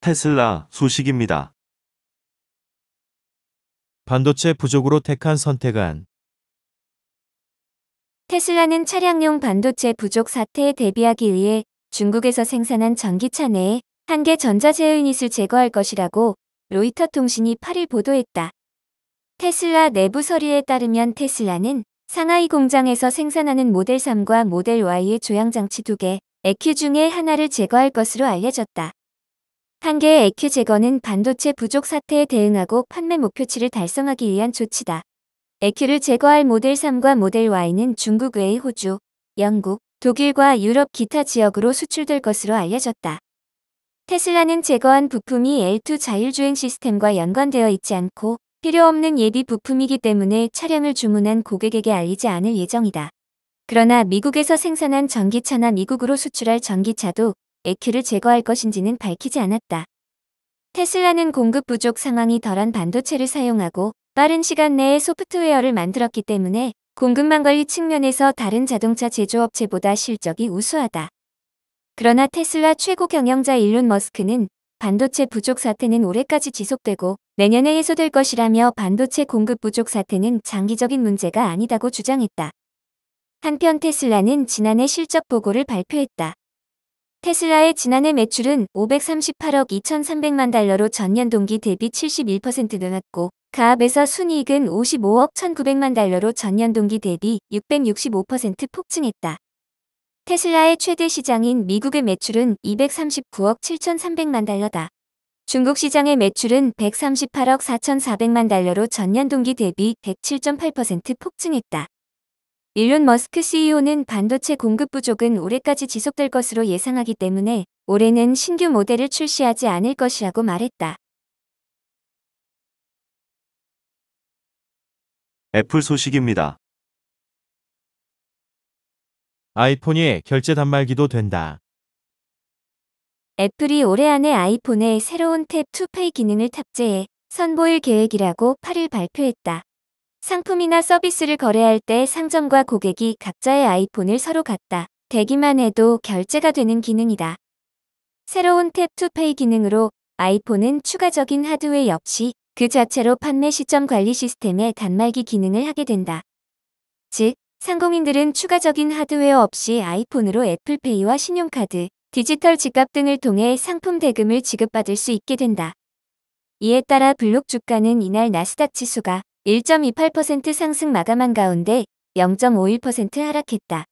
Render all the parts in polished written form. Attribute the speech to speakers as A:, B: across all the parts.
A: 테슬라 소식입니다.
B: 반도체 부족으로 택한 선택은
C: 테슬라는 차량용 반도체 부족 사태에 대비하기 위해 중국에서 생산한 전기차 내에 한계 전자제어 유닛을 제거할 것이라고 로이터 통신이 8일 보도했다. 테슬라 내부 서류에 따르면 테슬라는 상하이 공장에서 생산하는 모델 3과 모델 Y의 조향장치 2개, ECU 중에 하나를 제거할 것으로 알려졌다. 한계의 ECU 제거는 반도체 부족 사태에 대응하고 판매 목표치를 달성하기 위한 조치다. ECU를 제거할 모델 3과 모델 Y는 중국 외의 호주, 영국, 독일과 유럽 기타 지역으로 수출될 것으로 알려졌다. 테슬라는 제거한 부품이 L2 자율주행 시스템과 연관되어 있지 않고 필요 없는 예비 부품이기 때문에 차량을 주문한 고객에게 알리지 않을 예정이다. 그러나 미국에서 생산한 전기차나 미국으로 수출할 전기차도 ECU를 제거할 것인지는 밝히지 않았다. 테슬라는 공급 부족 상황이 덜한 반도체를 사용하고 빠른 시간 내에 소프트웨어를 만들었기 때문에 공급망 관리 측면에서 다른 자동차 제조업체보다 실적이 우수하다. 그러나 테슬라 최고 경영자 일론 머스크는 반도체 부족 사태는 올해까지 지속되고 내년에 해소될 것이라며 반도체 공급 부족 사태는 장기적인 문제가 아니다고 주장했다. 한편 테슬라는 지난해 실적 보고를 발표했다. 테슬라의 지난해 매출은 538억 2,300만 달러로 전년 동기 대비 71% 늘었고 가압에서 순이익은 55억 1,900만 달러로 전년 동기 대비 665% 폭증했다. 테슬라의 최대 시장인 미국의 매출은 239억 7,300만 달러다. 중국 시장의 매출은 138억 4,400만 달러로 전년 동기 대비 107.8% 폭증했다. 일론 머스크 CEO는 반도체 공급 부족은 올해까지 지속될 것으로 예상하기 때문에 올해는 신규 모델을 출시하지 않을 것이라고 말했다.
A: 애플 소식입니다.
B: 아이폰이 결제 단말기도 된다.
C: 애플이 올해 안에 아이폰에 새로운 탭 투페이 기능을 탑재해 선보일 계획이라고 8일 발표했다. 상품이나 서비스를 거래할 때 상점과 고객이 각자의 아이폰을 서로 갖다 대기만 해도 결제가 되는 기능이다. 새로운 탭 투페이 기능으로 아이폰은 추가적인 하드웨어 없이 그 자체로 판매 시점 관리 시스템의 단말기 기능을 하게 된다. 즉, 상공인들은 추가적인 하드웨어 없이 아이폰으로 애플페이와 신용카드, 디지털 지갑 등을 통해 상품 대금을 지급받을 수 있게 된다. 이에 따라 블록 주가는 이날 나스닥 지수가 1.28% 상승 마감한 가운데 0.51% 하락했다.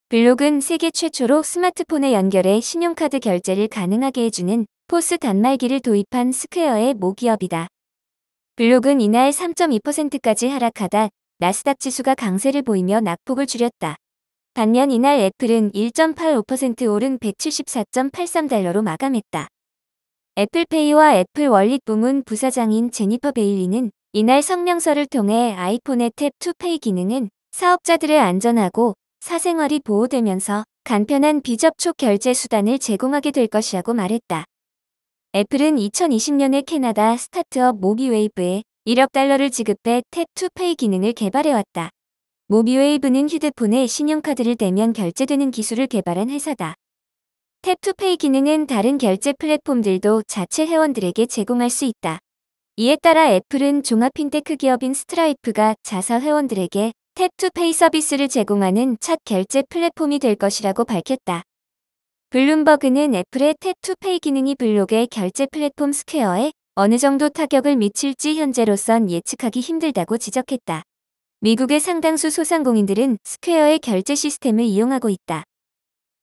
C: 블록은 세계 최초로 스마트폰에 연결해 신용카드 결제를 가능하게 해주는 포스 단말기를 도입한 스퀘어의 모기업이다. 블록은 이날 3.2%까지 하락하다 나스닥 지수가 강세를 보이며 낙폭을 줄였다. 반면 이날 애플은 1.85% 오른 174.83달러로 마감했다. 애플페이와 애플 월릿 부문 부사장인 제니퍼 베일리는 이날 성명서를 통해 아이폰의 탭 투페이 기능은 사업자들의 안전하고 사생활이 보호되면서 간편한 비접촉 결제 수단을 제공하게 될 것이라고 말했다. 애플은 2020년에 캐나다 스타트업 모비웨이브에 1억 달러를 지급해 탭 투페이 기능을 개발해왔다. 모비웨이브는 휴대폰에 신용카드를 대면 결제되는 기술을 개발한 회사다. 탭 투페이 기능은 다른 결제 플랫폼들도 자체 회원들에게 제공할 수 있다. 이에 따라 애플은 종합 핀테크 기업인 스트라이프가 자사 회원들에게 탭 투페이 서비스를 제공하는 첫 결제 플랫폼이 될 것이라고 밝혔다. 블룸버그는 애플의 탭 투페이 기능이 블록의 결제 플랫폼 스퀘어에 어느 정도 타격을 미칠지 현재로선 예측하기 힘들다고 지적했다. 미국의 상당수 소상공인들은 스퀘어의 결제 시스템을 이용하고 있다.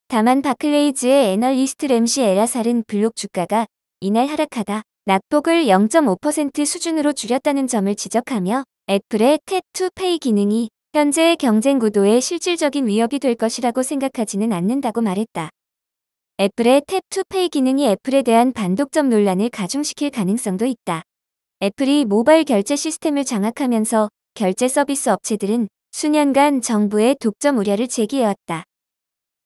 C: 다만 바클레이즈의 애널리스트 램시 에라살은 블록 주가가 이날 하락하다 낙폭을 0.5% 수준으로 줄였다는 점을 지적하며 애플의 탭 투페이 기능이 현재의 경쟁 구도에 실질적인 위협이 될 것이라고 생각하지는 않는다고 말했다. 애플의 탭 투페이 기능이 애플에 대한 반독점 논란을 가중시킬 가능성도 있다. 애플이 모바일 결제 시스템을 장악하면서 결제 서비스 업체들은 수년간 정부의 독점 우려를 제기해왔다.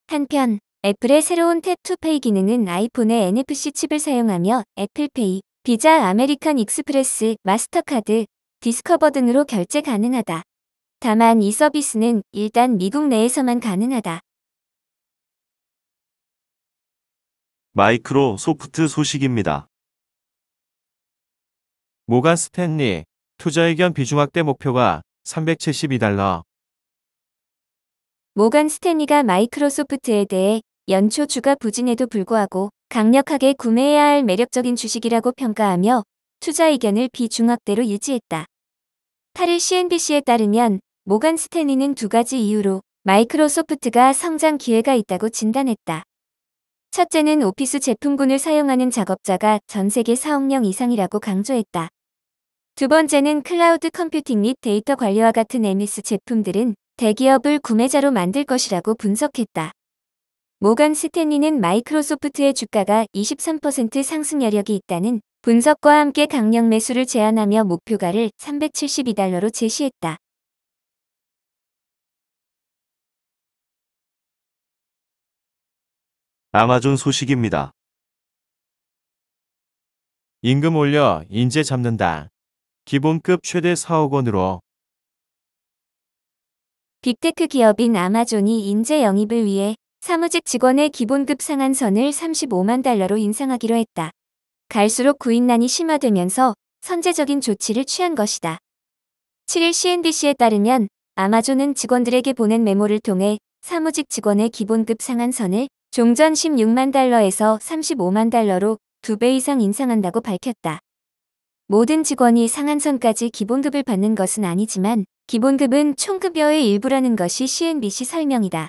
C: 한편 애플의 새로운 탭 투페이 기능은 아이폰의 NFC 칩을 사용하며 애플페이, 비자, 아메리칸 익스프레스, 마스터카드, 디스커버 등으로 결제 가능하다. 다만 이 서비스는 일단 미국 내에서만 가능하다.
A: 마이크로소프트 소식입니다.
B: 모간 스탠리, 투자 의견 비중 확대 목표가 372달러.
C: 모간 스탠리가 마이크로소프트에 대해 연초 주가 부진에도 불구하고 강력하게 구매해야 할 매력적인 주식이라고 평가하며 투자 의견을 비중확대로 유지했다. 8일 CNBC에 따르면 모간 스탠리는 두 가지 이유로 마이크로소프트가 성장 기회가 있다고 진단했다. 첫째는 오피스 제품군을 사용하는 작업자가 전 세계 4억 명 이상이라고 강조했다. 두 번째는 클라우드 컴퓨팅 및 데이터 관리와 같은 MS 제품들은 대기업을 구매자로 만들 것이라고 분석했다. 모간 스탠리는 마이크로소프트의 주가가 23% 상승 여력이 있다는 분석과 함께 강력 매수를 제안하며 목표가를 372달러로 제시했다.
A: 아마존 소식입니다.
B: 임금 올려 인재 잡는다. 기본급 최대 4억 원으로.
C: 빅테크 기업인 아마존이 인재 영입을 위해 사무직 직원의 기본급 상한선을 35만 달러로 인상하기로 했다. 갈수록 구인난이 심화되면서 선제적인 조치를 취한 것이다. 7일 CNBC에 따르면 아마존은 직원들에게 보낸 메모를 통해 사무직 직원의 기본급 상한선을 종전 16만 달러에서 35만 달러로 2배 이상 인상한다고 밝혔다. 모든 직원이 상한선까지 기본급을 받는 것은 아니지만 기본급은 총급여의 일부라는 것이 CNBC 설명이다.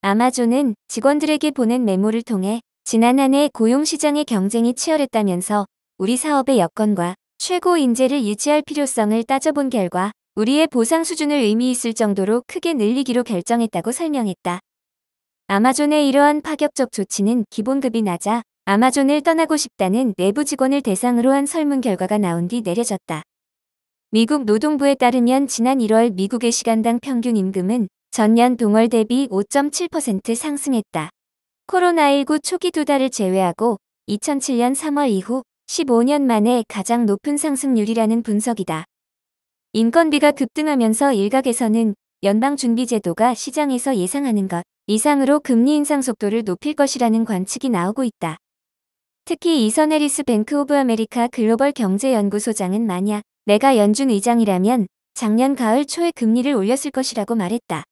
C: 아마존은 직원들에게 보낸 메모를 통해 지난 한 해 고용시장의 경쟁이 치열했다면서 우리 사업의 여건과 최고 인재를 유지할 필요성을 따져본 결과 우리의 보상 수준을 의미 있을 정도로 크게 늘리기로 결정했다고 설명했다. 아마존의 이러한 파격적 조치는 기본급이 낮아 아마존을 떠나고 싶다는 내부 직원을 대상으로 한 설문 결과가 나온 뒤 내려졌다. 미국 노동부에 따르면 지난 1월 미국의 시간당 평균 임금은 전년 동월 대비 5.7% 상승했다. 코로나19 초기 두 달을 제외하고 2007년 3월 이후 15년 만에 가장 높은 상승률이라는 분석이다. 인건비가 급등하면서 일각에서는 연방준비제도가 시장에서 예상하는 것 이상으로 금리 인상 속도를 높일 것이라는 관측이 나오고 있다. 특히 이선 해리스 뱅크 오브 아메리카 글로벌 경제연구소장은 만약 내가 연준 의장이라면 작년 가을 초에 금리를 올렸을 것이라고 말했다.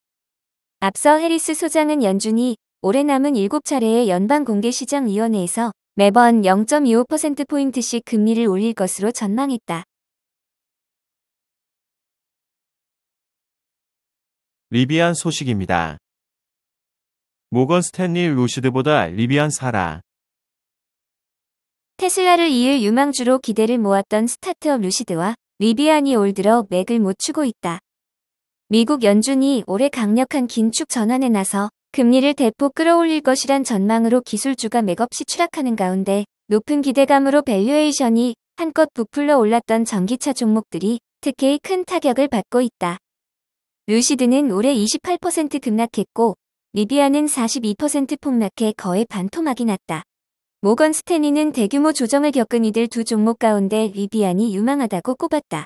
C: 앞서 해리스 소장은 연준이 올해 남은 7차례의 연방공개시장위원회에서 매번 0.25%포인트씩 금리를 올릴 것으로 전망했다.
B: 리비안 소식입니다. 모건 스탠리 루시드보다 리비안 사라.
C: 테슬라를 이을 유망주로 기대를 모았던 스타트업 루시드와 리비안이 올 들어 맥을 못 추고 있다. 미국 연준이 올해 강력한 긴축 전환에 나서 금리를 대폭 끌어올릴 것이란 전망으로 기술주가 맥없이 추락하는 가운데 높은 기대감으로 밸류에이션이 한껏 부풀러 올랐던 전기차 종목들이 특히 큰 타격을 받고 있다. 루시드는 올해 28% 급락했고 리비안은 42% 폭락해 거의 반토막이 났다. 모건 스탠리는 대규모 조정을 겪은 이들 두 종목 가운데 리비안이 유망하다고 꼽았다.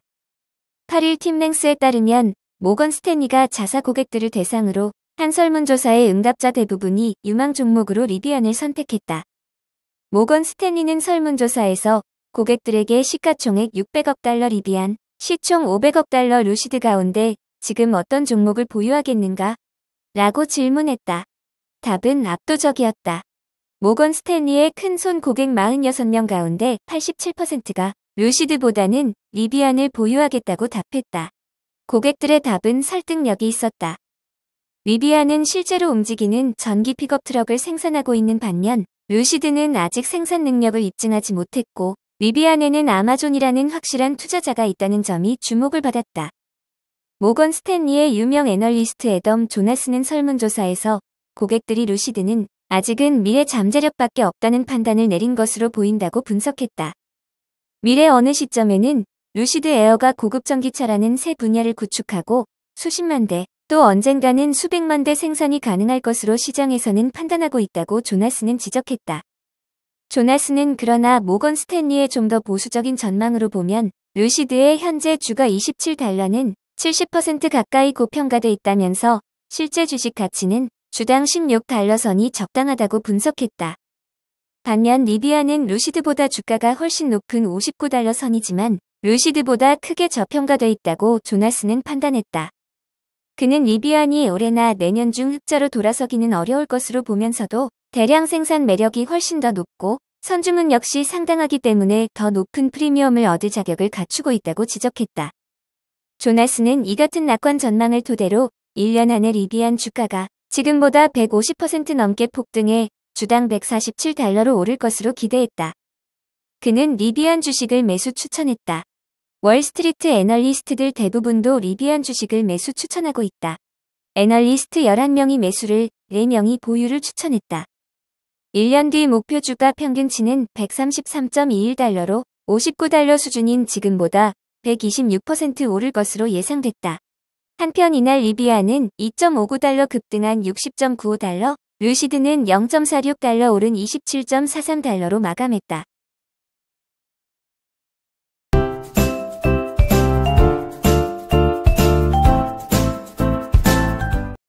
C: 8일 팀랭스에 따르면 모건 스탠리가 자사 고객들을 대상으로 한 설문조사의 응답자 대부분이 유망 종목으로 리비안을 선택했다. 모건 스탠리는 설문조사에서 고객들에게 시가총액 600억 달러 리비안, 시총 500억 달러 루시드 가운데 지금 어떤 종목을 보유하겠는가? 라고 질문했다. 답은 압도적이었다. 모건 스탠리의 큰손 고객 46명 가운데 87%가 루시드보다는 리비안을 보유하겠다고 답했다. 고객들의 답은 설득력이 있었다. 리비안은 실제로 움직이는 전기 픽업 트럭을 생산하고 있는 반면 루시드는 아직 생산 능력을 입증하지 못했고 리비안에는 아마존이라는 확실한 투자자가 있다는 점이 주목을 받았다. 모건 스탠리의 유명 애널리스트 애덤 조나스는 설문조사에서 고객들이 루시드는 아직은 미래 잠재력밖에 없다는 판단을 내린 것으로 보인다고 분석했다. 미래 어느 시점에는 루시드 에어가 고급 전기차라는 새 분야를 구축하고 수십만 대, 또 언젠가는 수백만 대 생산이 가능할 것으로 시장에서는 판단하고 있다고 조나스는 지적했다. 조나스는 그러나 모건 스탠리의 좀 더 보수적인 전망으로 보면 루시드의 현재 주가 27달러는 70% 가까이 고평가돼 있다면서 실제 주식 가치는 주당 16달러 선이 적당하다고 분석했다. 반면 리비안은 루시드보다 주가가 훨씬 높은 59달러 선이지만 루시드보다 크게 저평가돼 있다고 조나스는 판단했다. 그는 리비안이 올해나 내년 중 흑자로 돌아서기는 어려울 것으로 보면서도 대량 생산 매력이 훨씬 더 높고 선주문 역시 상당하기 때문에 더 높은 프리미엄을 얻을 자격을 갖추고 있다고 지적했다. 조나스는 이 같은 낙관 전망을 토대로 1년 안에 리비안 주가가 지금보다 150% 넘게 폭등해 주당 $147로 오를 것으로 기대했다. 그는 리비안 주식을 매수 추천했다. 월스트리트 애널리스트들 대부분도 리비안 주식을 매수 추천하고 있다. 애널리스트 11명이 매수를, 4명이 보유를 추천했다. 1년 뒤 목표 주가 평균치는 $133.21로 59달러 수준인 지금보다 126% 오를 것으로 예상됐다. 한편 이날 리비안은 2.59달러 급등한 $60.95, 루시드는 $0.46 오른 $27.43로 마감했다.